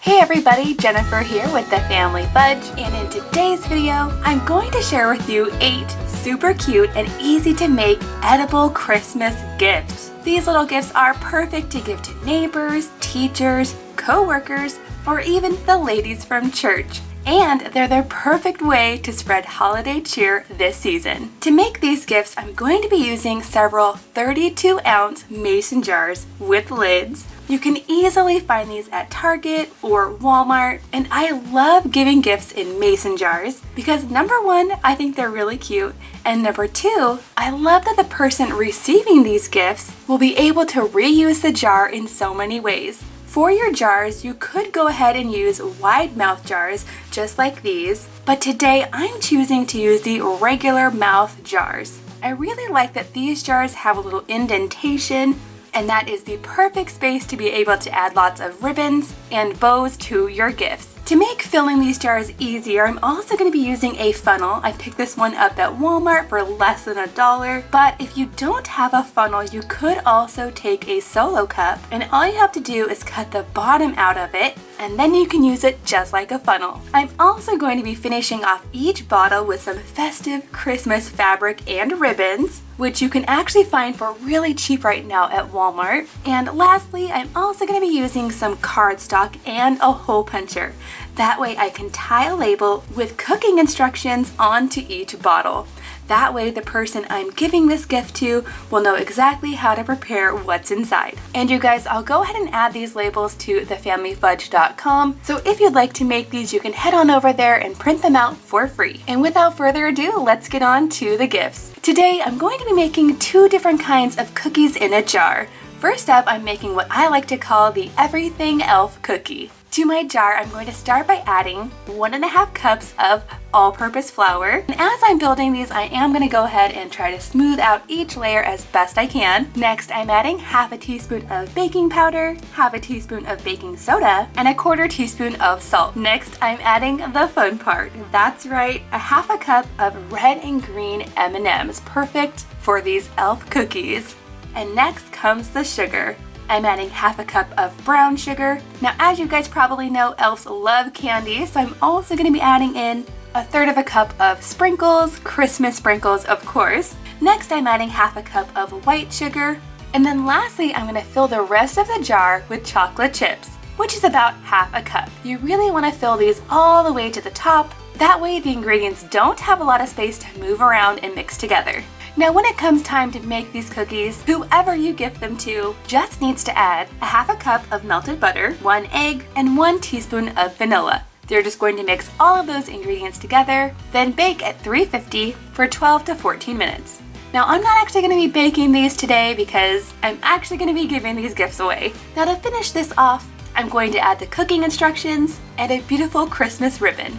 Hey everybody, Jennifer here with the Family Fudge, and in today's video, I'm going to share with you 8 super cute and easy to make edible Christmas gifts. These little gifts are perfect to give to neighbors, teachers, co-workers, or even the ladies from church. And they're the perfect way to spread holiday cheer this season. To make these gifts, I'm going to be using several 32-ounce mason jars with lids. You can easily find these at Target or Walmart, and I love giving gifts in mason jars because number one, I think they're really cute, and number two, I love that the person receiving these gifts will be able to reuse the jar in so many ways. For your jars, you could go ahead and use wide mouth jars just like these, but today I'm choosing to use the regular mouth jars. I really like that these jars have a little indentation, and that is the perfect space to be able to add lots of ribbons and bows to your gifts. To make filling these jars easier, I'm also going to be using a funnel. I picked this one up at Walmart for less than $1, but if you don't have a funnel, you could also take a solo cup, and all you have to do is cut the bottom out of it, and then you can use it just like a funnel. I'm also going to be finishing off each bottle with some festive Christmas fabric and ribbons, which you can actually find for really cheap right now at Walmart. And lastly, I'm also going to be using some cardstock and a hole puncher. That way I can tie a label with cooking instructions onto each bottle. That way the person I'm giving this gift to will know exactly how to prepare what's inside. And you guys, I'll go ahead and add these labels to thefamilyfudge.com. So if you'd like to make these, you can head on over there and print them out for free. And without further ado, let's get on to the gifts. Today, I'm going to be making 2 different kinds of cookies in a jar. First up, I'm making what I like to call the Everything Elf cookie. To my jar, I'm going to start by adding 1.5 cups of all-purpose flour. And as I'm building these, I am going to go ahead and try to smooth out each layer as best I can. Next, I'm adding half a teaspoon of baking powder, half a teaspoon of baking soda, and 1/4 teaspoon of salt. Next, I'm adding the fun part. That's right, a half a cup of red and green M&Ms, perfect for these elf cookies. And next comes the sugar. I'm adding half a cup of brown sugar. Now, as you guys probably know, elves love candy, so I'm also going to be adding in 1/3 cup of sprinkles, Christmas sprinkles, of course. Next, I'm adding half a cup of white sugar. And then lastly, I'm going to fill the rest of the jar with chocolate chips, which is about half a cup. You really want to fill these all the way to the top. That way, the ingredients don't have a lot of space to move around and mix together. Now when it comes time to make these cookies, whoever you gift them to just needs to add a half a cup of melted butter, 1 egg, and 1 teaspoon of vanilla. They're just going to mix all of those ingredients together, then bake at 350 for 12 to 14 minutes. Now I'm not actually going to be baking these today because I'm actually going to be giving these gifts away. Now to finish this off, I'm going to add the cooking instructions and a beautiful Christmas ribbon.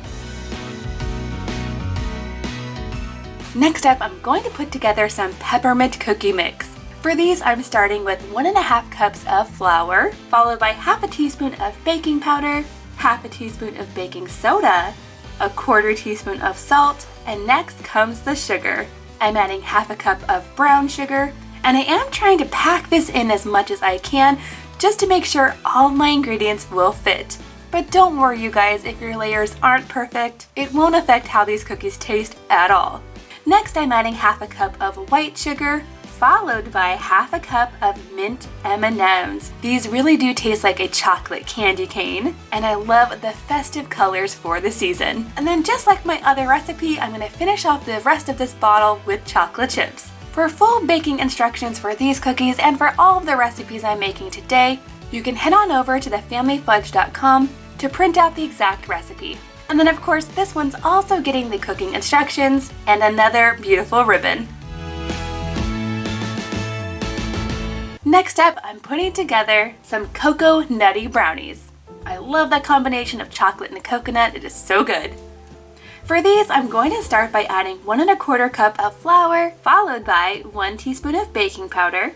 Next up, I'm going to put together some peppermint cookie mix. For these, I'm starting with 1.5 cups of flour, followed by half a teaspoon of baking powder, half a teaspoon of baking soda, 1/4 teaspoon of salt, and next comes the sugar. I'm adding half a cup of brown sugar, and I am trying to pack this in as much as I can just to make sure all my ingredients will fit. But don't worry you guys, if your layers aren't perfect, it won't affect how these cookies taste at all. Next, I'm adding half a cup of white sugar, followed by half a cup of mint M&Ms. These really do taste like a chocolate candy cane, and I love the festive colors for the season. And then just like my other recipe, I'm going to finish off the rest of this bottle with chocolate chips. For full baking instructions for these cookies and for all of the recipes I'm making today, you can head on over to thefamilyfudge.com to print out the exact recipe. And then of course, this one's also getting the cooking instructions and another beautiful ribbon. Next up, I'm putting together some Coconutty Brownies. I love that combination of chocolate and coconut, it is so good. For these, I'm going to start by adding 1.25 cup of flour, followed by 1 teaspoon of baking powder,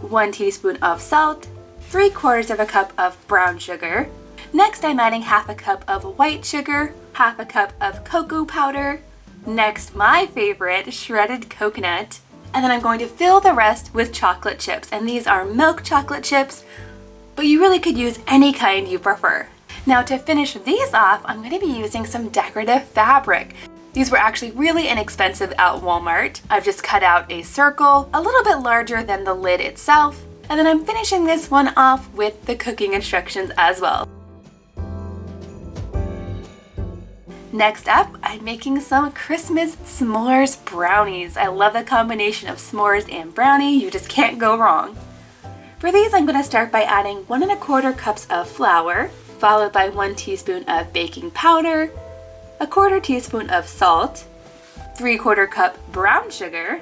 1 teaspoon of salt, 3/4 cup of brown sugar. Next, I'm adding half a cup of white sugar, half a cup of cocoa powder. Next, my favorite, shredded coconut. And then I'm going to fill the rest with chocolate chips. And these are milk chocolate chips, but you really could use any kind you prefer. Now to finish these off, I'm going to be using some decorative fabric. These were actually really inexpensive at Walmart. I've just cut out a circle, a little bit larger than the lid itself, and then I'm finishing this one off with the cooking instructions as well. Next up, I'm making some Christmas s'mores brownies. I love the combination of s'mores and brownie. You just can't go wrong. For these, I'm going to start by adding 1 1/4 cups of flour, followed by 1 teaspoon of baking powder, 1/4 teaspoon of salt, 3/4 cup brown sugar.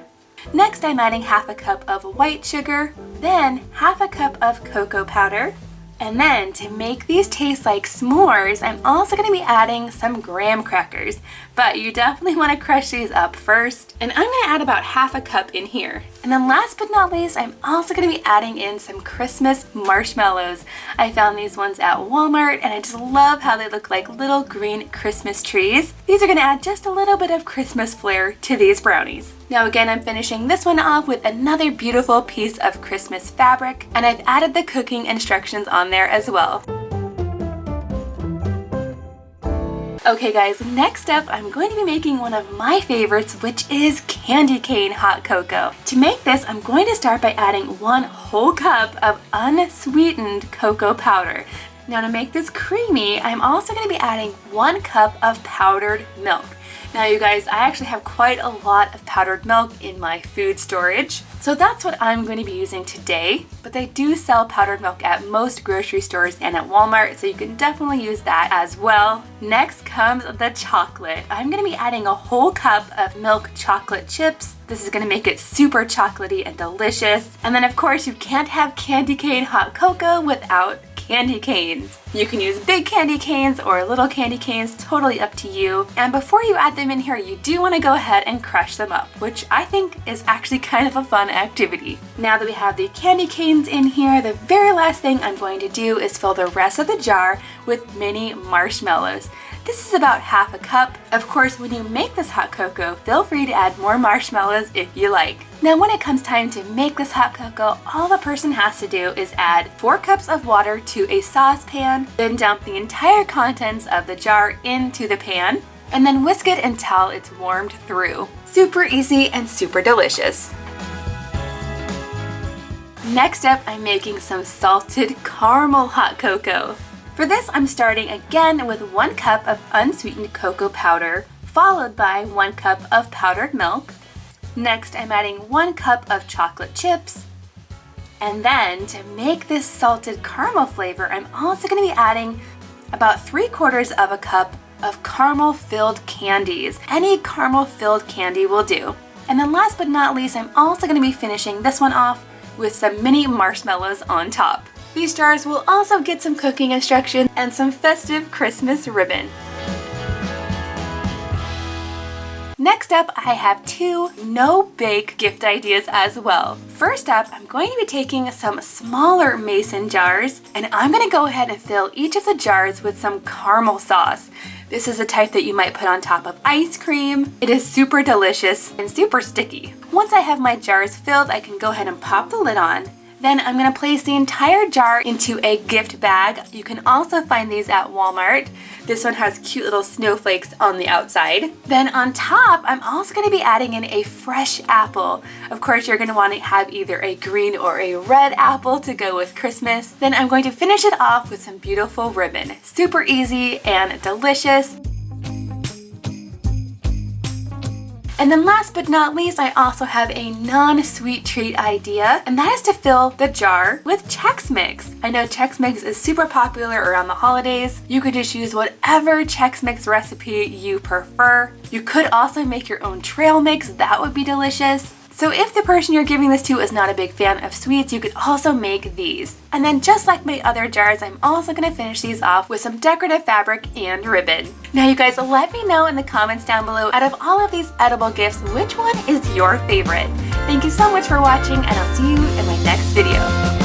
Next, I'm adding 1/2 cup of white sugar, then 1/2 cup of cocoa powder. And then to make these taste like s'mores, I'm also going to be adding some graham crackers, but you definitely want to crush these up first. And I'm going to add about 1/2 cup in here. And then last but not least, I'm also going to be adding in some Christmas marshmallows. I found these ones at Walmart and I just love how they look like little green Christmas trees. These are going to add just a little bit of Christmas flair to these brownies. Now again, I'm finishing this one off with another beautiful piece of Christmas fabric, and I've added the cooking instructions on there as well. Okay guys, next up I'm going to be making one of my favorites, which is candy cane hot cocoa. To make this, I'm going to start by adding 1 whole cup of unsweetened cocoa powder. Now to make this creamy, I'm also going to be adding 1 cup of powdered milk. Now you guys, I actually have quite a lot of powdered milk in my food storage, so that's what I'm going to be using today. But they do sell powdered milk at most grocery stores and at Walmart, so you can definitely use that as well. Next comes the chocolate. I'm going to be adding a whole cup of milk chocolate chips. This is going to make it super chocolatey and delicious. And then of course you can't have candy cane hot cocoa without candy canes. You can use big candy canes or little candy canes, totally up to you. And before you add them in here, you do want to go ahead and crush them up, which I think is actually kind of a fun activity. Now that we have the candy canes in here, the very last thing I'm going to do is fill the rest of the jar with mini marshmallows. This is about 1/2 cup. Of course, when you make this hot cocoa, feel free to add more marshmallows if you like. Now when it comes time to make this hot cocoa, all the person has to do is add 4 cups of water to a saucepan, then dump the entire contents of the jar into the pan, and then whisk it until it's warmed through. Super easy and super delicious. Next up, I'm making some salted caramel hot cocoa. For this, I'm starting again with 1 cup of unsweetened cocoa powder, followed by 1 cup of powdered milk. Next, I'm adding 1 cup of chocolate chips. And then, to make this salted caramel flavor, I'm also going to be adding about 3/4 of a cup of caramel-filled candies. Any caramel-filled candy will do. And then last but not least, I'm also going to be finishing this one off with some mini marshmallows on top. These jars will also get some cooking instructions and some festive Christmas ribbon. Next up, I have 2 no-bake gift ideas as well. First up, I'm going to be taking some smaller mason jars, and I'm going to go ahead and fill each of the jars with some caramel sauce. This is a type that you might put on top of ice cream. It is super delicious and super sticky. Once I have my jars filled, I can go ahead and pop the lid on. Then I'm going to place the entire jar into a gift bag. You can also find these at Walmart. This one has cute little snowflakes on the outside. Then on top, I'm also going to be adding in a fresh apple. Of course, you're going to want to have either a green or a red apple to go with Christmas. Then I'm going to finish it off with some beautiful ribbon. Super easy and delicious. And then last but not least, I also have a non-sweet treat idea, and that is to fill the jar with Chex Mix. I know Chex Mix is super popular around the holidays. You could just use whatever Chex Mix recipe you prefer. You could also make your own trail mix. That would be delicious. So if the person you're giving this to is not a big fan of sweets, you could also make these. And then just like my other jars, I'm also going to finish these off with some decorative fabric and ribbon. Now you guys, let me know in the comments down below, out of all of these edible gifts, which one is your favorite? Thank you so much for watching, and I'll see you in my next video.